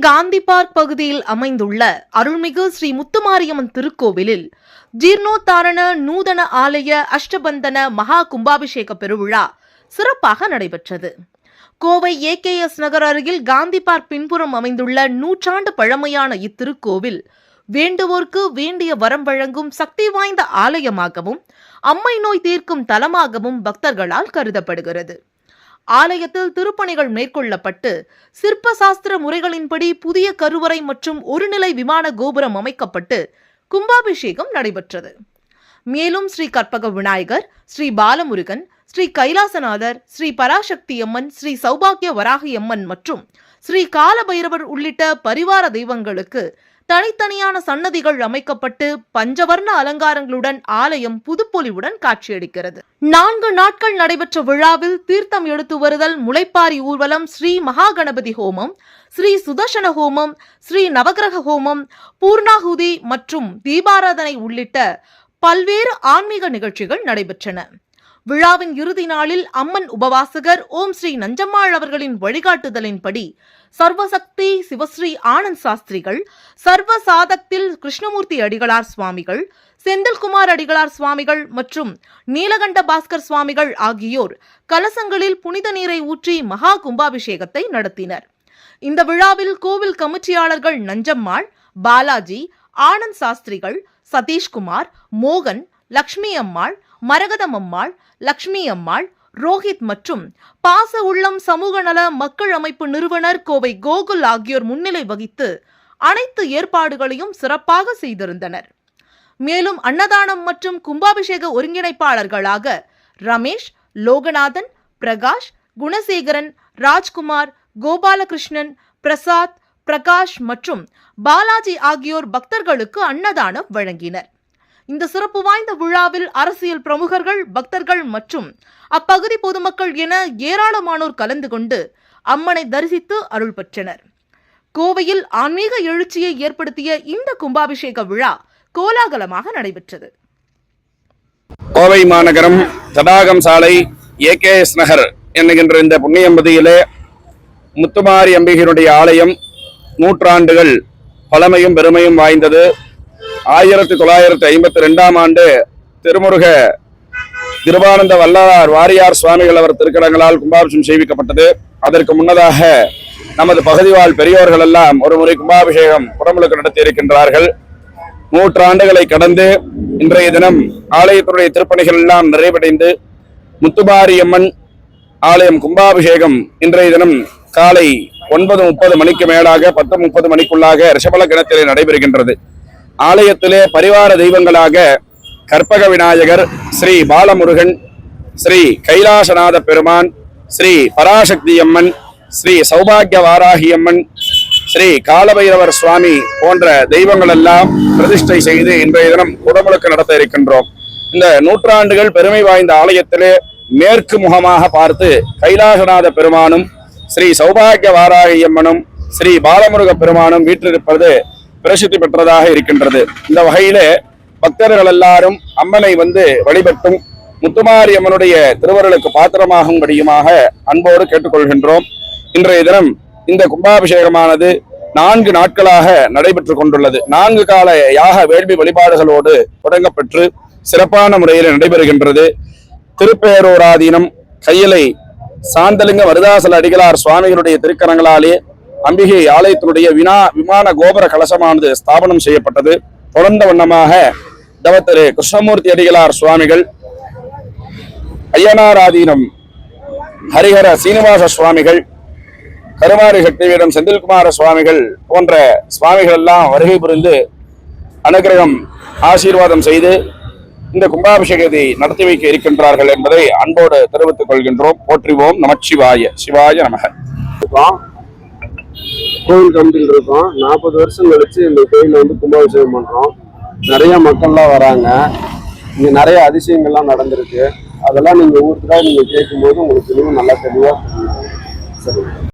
Gandhi park பகுதியில் அமைந்துள்ள அருள்மிகு ஸ்ரீ முத்துமாரியம்மன் திருக்கோவிலில் ஜீர்ணோத்தாரண நூதன ஆலய அஷ்டபந்தன மகா கும்பாபிஷேக பெருவிழா சிறப்பாக நடைபெற்றது. கோவை AKS நகர் அருகில் காந்தி பார்க் பின்புறம் அமைந்துள்ள நூற்றாண்டு பழமையான இத்திருக்கோவில் வேண்டுவோர்க்கு வேண்டிய வரம் வழங்கும் சக்தி வாய்ந்த ஆலயமாகவும் அம்மை நோய் தீர்க்கும் தலமாகவும் பக்தர்களால் கருதப்படுகிறது. ஆலயத்தில் திருப்பணிகள் மேற்கொள்ளப்பட்டு சிற்ப சாஸ்திர முறைகளின்படி புதிய கருவறை மற்றும் ஒருநிலை விமான கோபுரம் அமைக்கப்பட்டு கும்பாபிஷேகம் நடைபெற்றது. மேலும் ஸ்ரீ கற்பக விநாயகர், ஸ்ரீ பாலமுருகன், ஸ்ரீ கைலாசநாதர், ஸ்ரீ பராசக்தி அம்மன், ஸ்ரீ சௌபாகிய வராகி அம்மன் மற்றும் ஸ்ரீ காலபைரவர் உள்ளிட்ட பரிவார தெய்வங்களுக்கு தனித்தனியான சன்னதிகள் அமைக்கப்பட்டு பஞ்சவர்ண அலங்காரங்களுடன் ஆலயம் புதுப்பொலிவுடன் காட்சியளிக்கிறது. 4 நாட்கள் நடைபெற்ற விழாவில் தீர்த்தம் எடுத்து வருதல், முளைப்பாரி ஊர்வலம், ஸ்ரீ மகா கணபதி ஹோமம், ஸ்ரீ சுதர்சன ஹோமம், ஸ்ரீ நவகிரக ஹோமம், பூர்ணாகுதி மற்றும் தீபாராதனை உள்ளிட்ட பல்வேறு ஆன்மீக நிகழ்ச்சிகள் நடைபெற்றன. விழாவின் இறுதி நாளில் அம்மன் உபவாசகர் ஓம் ஸ்ரீ நஞ்சம்மாள் அவர்களின் வழிகாட்டுதலின்படி சர்வசக்தி சிவஸ்ரீ ஆனந்த் சாஸ்திரிகள், சர்வ சாதத்தில் கிருஷ்ணமூர்த்தி அடிகளார் சுவாமிகள், செந்தில்குமார் அடிகளார் சுவாமிகள் மற்றும் நீலகண்ட பாஸ்கர் சுவாமிகள் ஆகியோர் கலசங்களில் புனித நீரை ஊற்றி மகா கும்பாபிஷேகத்தை நடத்தினர். இந்த விழாவில் கோவில் கமிட்டியாளர்கள் நஞ்சம்மாள், பாலாஜி, ஆனந்த் சாஸ்திரிகள், சதீஷ்குமார், மோகன், லக்ஷ்மி அம்மாள், மரகதம் அம்மாள், லக்ஷ்மி அம்மாள், ரோஹித் மற்றும் பாச உள்ளம் சமூக நல மக்கள் அமைப்பு நிறுவனர் கோவை கோகுல் ஆகியோர் முன்னிலை வகித்து அனைத்து ஏற்பாடுகளையும் சிறப்பாக செய்திருந்தனர். மேலும் அன்னதானம் மற்றும் கும்பாபிஷேக ஒருங்கிணைப்பாளர்களாக ரமேஷ், லோகநாதன், பிரகாஷ், குணசேகரன், ராஜ்குமார், கோபாலகிருஷ்ணன், பிரசாத், பிரகாஷ் மற்றும் பாலாஜி ஆகியோர் பக்தர்களுக்கு அன்னதானம் வழங்கினர். இந்த சிறப்பு வாய்ந்த விழாவில் அரசியல் பிரமுகர்கள், பக்தர்கள் மற்றும் அப்பகுதி பொதுமக்கள் என ஏராளமானோர் கலந்து கொண்டு அம்மனை தரிசித்து அருள் பெற்றனர். கோவையில் ஆன்மீக எழுச்சியை ஏற்படுத்திய இந்த கும்பாபிஷேக விழா கோலாகலமாக நடைபெற்றது. கோவை மாநகரம் தடாகம் சாலை AKS நகர் என்கின்ற இந்த புண்ணியம்பதியிலே முத்துமாரி அம்பிகையினுடைய ஆலயம் நூற்றாண்டுகள் பழமையும் பெருமையும் வாய்ந்தது. 1952ஆம் ஆண்டு திருமுருக திருவானந்த வல்லார் வாரியார் சுவாமிகள் அவர் திருக்கடங்களால் கும்பாபிஷேகம் செய்விக்கப்பட்டது. அதற்கு முன்னதாக நமது பகுதிவாழ் பெரியோர்கள் எல்லாம் ஒரு முறை கும்பாபிஷேகம் குடமுழுக்கு நடத்தி இருக்கின்றார்கள். 100 ஆண்டுகளை கடந்து இன்றைய தினம் ஆலயத்துடைய திருப்பணிகள் எல்லாம் நிறைவடைந்து முத்துமாரியம்மன் ஆலயம் கும்பாபிஷேகம் இன்றைய தினம் காலை 9:30 மணிக்கு மேலாக 10:30 மணிக்குள்ளாக ரிஷபல கிணத்திலே நடைபெறுகின்றது. ஆலயத்திலே பரிவார தெய்வங்களாக கற்பக விநாயகர், ஸ்ரீ பாலமுருகன், ஸ்ரீ கைலாசநாத பெருமான், ஸ்ரீ பராசக்தி அம்மன், ஸ்ரீ சௌபாகிய வாராகி அம்மன், ஸ்ரீ காலபைரவர் சுவாமி போன்ற தெய்வங்கள் எல்லாம் பிரதிஷ்டை செய்து இன்றைய தினம் குடமுழுக்கு நடத்த இருக்கின்றோம். இந்த நூற்றாண்டுகள் பெருமை வாய்ந்த ஆலயத்திலே மேற்கு முகமாக பார்த்து கைலாசநாத பெருமானும், ஸ்ரீ சௌபாகிய வாராகி அம்மனும், ஸ்ரீ பாலமுருக பெருமானும் வீற்றிருப்பது பிரசித்தி பெற்றதாக இருக்கின்றது. இந்த வகையிலே பக்தர்கள் எல்லாரும் அம்மனை வந்து வழிபட்டும் முத்துமாரி அம்மனுடைய திருவருளுக்கு பாத்திரமாகும்படியுமாக அன்போடு கேட்டுக்கொள்கின்றோம். இன்றைய தினம் இந்த கும்பாபிஷேகமானது 4 நாட்களாக நடைபெற்றுக் கொண்டுள்ளது. 4 கால யாக வேள்வி வழிபாடுகளோடு தொடங்கப்பெற்று சிறப்பான முறையில் நடைபெறுகின்றது. திருப்பேரூராதீனம் கையிலை சாந்தலிங்க வருதாசல அடிகளார் சுவாமிகளுடைய திருக்கரங்களாலே அம்பிகை ஆலயத்தினுடைய விமான கோபுர கலசமானது ஸ்தாபனம் செய்யப்பட்டது. தொடர்ந்த வண்ணமாக தவத்திரு கிருஷ்ணமூர்த்தி அடிகளார் சுவாமிகள், ஐயனாராதீனம் ஹரிஹர சீனிவாச சுவாமிகள், கருமாரி சக்திவீடம் செந்தில்குமார சுவாமிகள் போன்ற சுவாமிகள் எல்லாம் வருகை புரிந்து அனுகிரகம் ஆசீர்வாதம் செய்து இந்த கும்பாபிஷேகத்தை நடத்தி வைக்க இருக்கின்றார்கள் என்பதை அன்போடு தெரிவித்துக் கொள்கின்றோம். போற்றிவோம் நமச்சிவாய. சிவாய நமக. கோவில் கமிட்டியில் இருக்கோம். 40 வருஷம் கழிச்சு இந்த கோயிலில் வந்து கும்பாபிஷேகம் பண்றோம். நிறைய மக்கள்லாம் வராங்க. இங்க நிறைய அதிசயங்கள்லாம் நடந்திருக்கு. அதெல்லாம் நீங்க ஊருக்குதான் நீங்க கேட்கும்போது உங்களுக்கு இன்னும் நல்லா தெளிவா சரி.